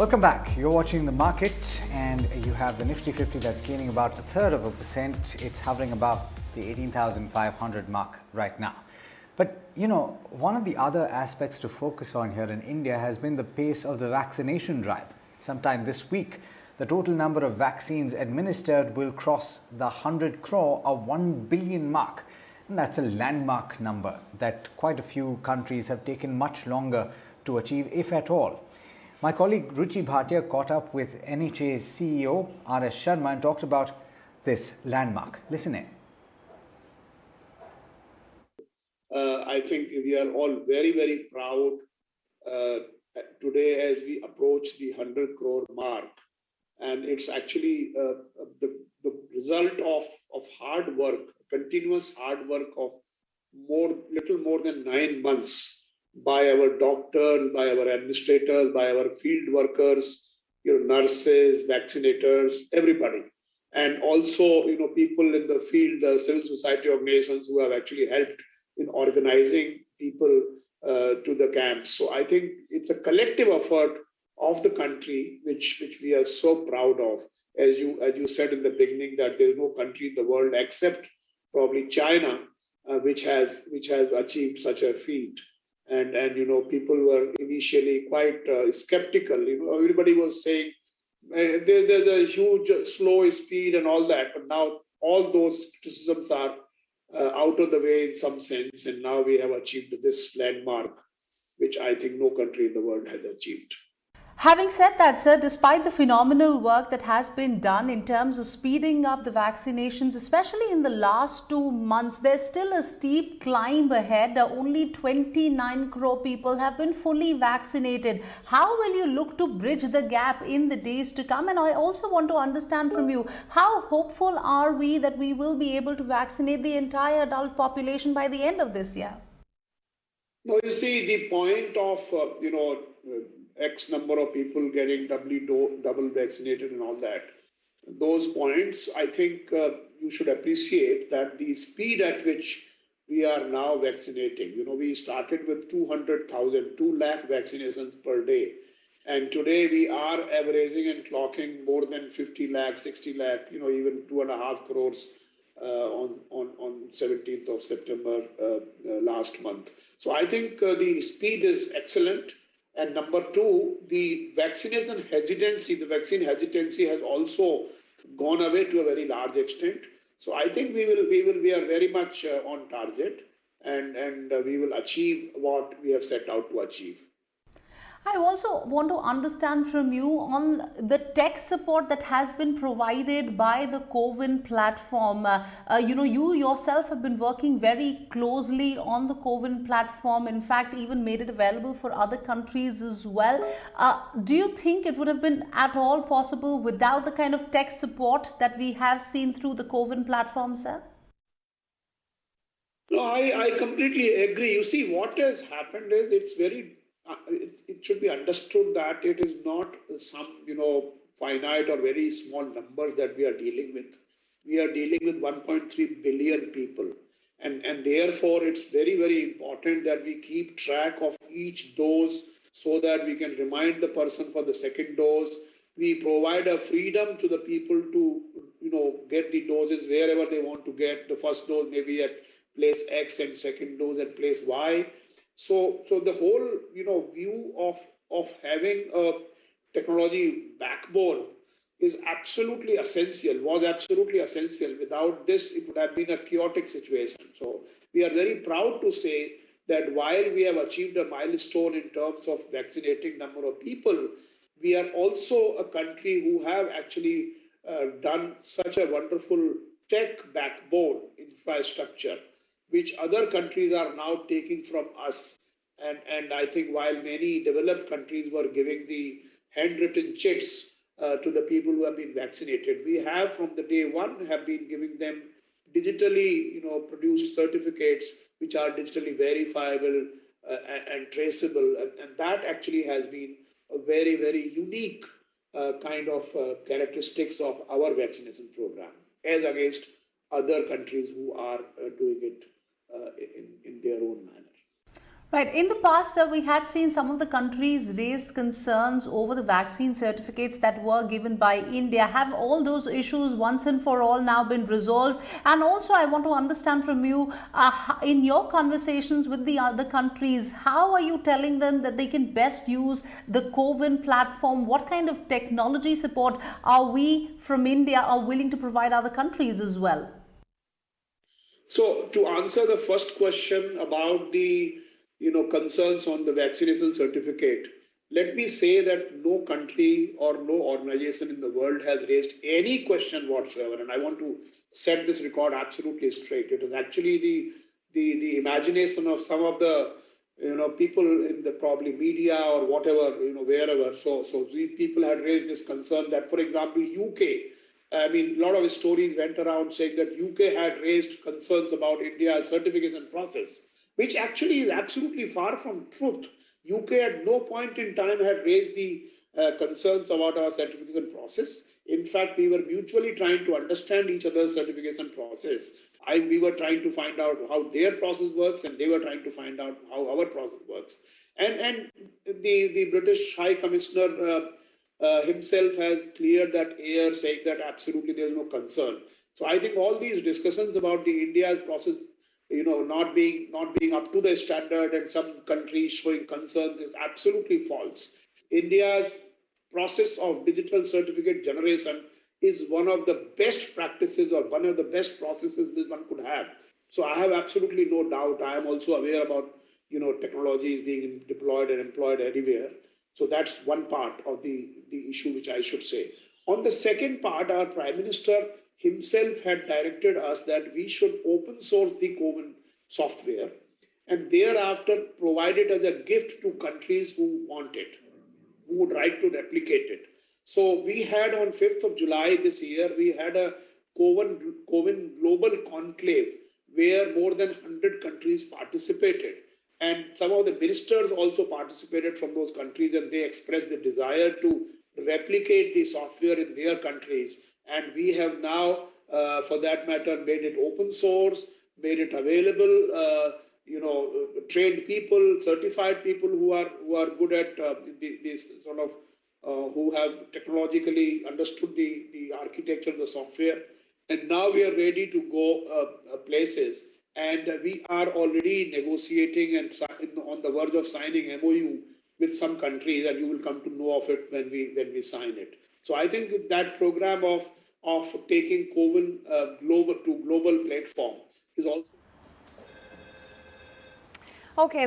Welcome back. You're watching the market and you have the Nifty 50 that's gaining about 1/3%. It's hovering above the 18,500 mark right now. But one of the other aspects to focus on here in India has been the pace of the vaccination drive. Sometime this week, the total number of vaccines administered will cross the 100 crore or 1 billion mark. And that's a landmark number that quite a few countries have taken much longer to achieve, if at all. My colleague Ruchi Bhatia caught up with NHA's CEO RS Sharma and talked about this landmark. Listen in. I think we are all very, very proud today as we approach the 100 crore mark. And it's actually the result of hard work, continuous hard work of little more than 9 months by our doctors, by our administrators, by our field workers, nurses, vaccinators, everybody. And also, people in the field, the civil society organizations who have actually helped in organizing people to the camps. So I think it's a collective effort of the country, which we are so proud of. As you said in the beginning, that there's no country in the world except probably China, which has achieved such a feat. And people were initially quite skeptical. Everybody was saying there's a huge slow speed and all that, but now all those criticisms are out of the way in some sense, and now we have achieved this landmark, which I think no country in the world has achieved. Having said that, sir, despite the phenomenal work that has been done in terms of speeding up the vaccinations, especially in the last 2 months, there's still a steep climb ahead. Only 29 crore people have been fully vaccinated. How will you look to bridge the gap in the days to come? And I also want to understand from you, how hopeful are we that we will be able to vaccinate the entire adult population by the end of this year? No, you see, the point of, X number of people getting double vaccinated and all that, those points, I think you should appreciate that the speed at which we are now vaccinating, we started with 200,000, 2 lakh vaccinations per day. And today we are averaging and clocking more than 50 lakh, 60 lakh, even 2.5 crores on 17th of September last month. So I think the speed is excellent. And number two, the vaccination hesitancy, the vaccine hesitancy has also gone away to a very large extent. So I think we are very much on target, and we will achieve what we have set out to achieve. I also want to understand from you on the tech support that has been provided by the CoWIN platform. You yourself have been working very closely on the CoWIN platform, in fact, even made it available for other countries as well. Do you think it would have been at all possible without the kind of tech support that we have seen through the CoWIN platform, sir? No, I completely agree. You see, what has happened is it should be understood that it is not some, finite or very small numbers that we are dealing with. We are dealing with 1.3 billion people. And therefore, it's very, very important that we keep track of each dose so that we can remind the person for the second dose. We provide a freedom to the people to, get the doses wherever they want to get. The first dose maybe at place X and second dose at place Y. So the whole, view of having a technology backbone is absolutely essential, was absolutely essential. Without this, it would have been a chaotic situation. So we are very proud to say that while we have achieved a milestone in terms of vaccinating number of people, we are also a country who have actually done such a wonderful tech backbone infrastructure, which other countries are now taking from us. And I think while many developed countries were giving the handwritten chits to the people who have been vaccinated, we have from the day one have been giving them digitally produced certificates which are digitally verifiable and traceable. And that actually has been a very, very unique kind of characteristics of our vaccination program as against other countries who are doing it in their own manner. Right. In the past, we had seen some of the countries raise concerns over the vaccine certificates that were given by India. Have all those issues once and for all now been resolved? And also, I want to understand from you, in your conversations with the other countries, how are you telling them that they can best use the CoWIN platform? What kind of technology support are we from India are willing to provide other countries as well? So to answer the first question about the concerns on the vaccination certificate, let me say that no country or no organization in the world has raised any question whatsoever, and I want to set this record absolutely straight. It is actually the imagination of some of the people in the probably media or whatever, wherever. So these people had raised this concern that, for example, UK. I mean, a lot of stories went around saying that UK had raised concerns about India's certification process, which actually is absolutely far from truth. UK at no point in time had raised the concerns about our certification process. In fact, we were mutually trying to understand each other's certification process. We were trying to find out how their process works, and they were trying to find out how our process works. And the British High Commissioner himself has cleared that air, saying that absolutely there's no concern. So I think all these discussions about the India's process, not being up to the standard and some countries showing concerns is absolutely false. India's process of digital certificate generation is one of the best practices or one of the best processes that one could have. So I have absolutely no doubt. I am also aware about technologies being deployed and employed everywhere. So that's one part of the issue which I should say. On the second part, our Prime Minister himself had directed us that we should open source the CoWIN software and thereafter provide it as a gift to countries who want it, who would like to replicate it. So we had on 5th of July this year, we had a CoWIN global conclave where more than 100 countries participated. And some of the ministers also participated from those countries, and they expressed the desire to replicate the software in their countries. And we have now, for that matter, made it open source, made it available, trained people, certified people who are good at this sort of, who have technologically understood the architecture of the software. And now we are ready to go places. And we are already negotiating and on the verge of signing MOU with some countries, and you will come to know of it when we sign it. So I think that program of taking CoWIN global platform is also okay.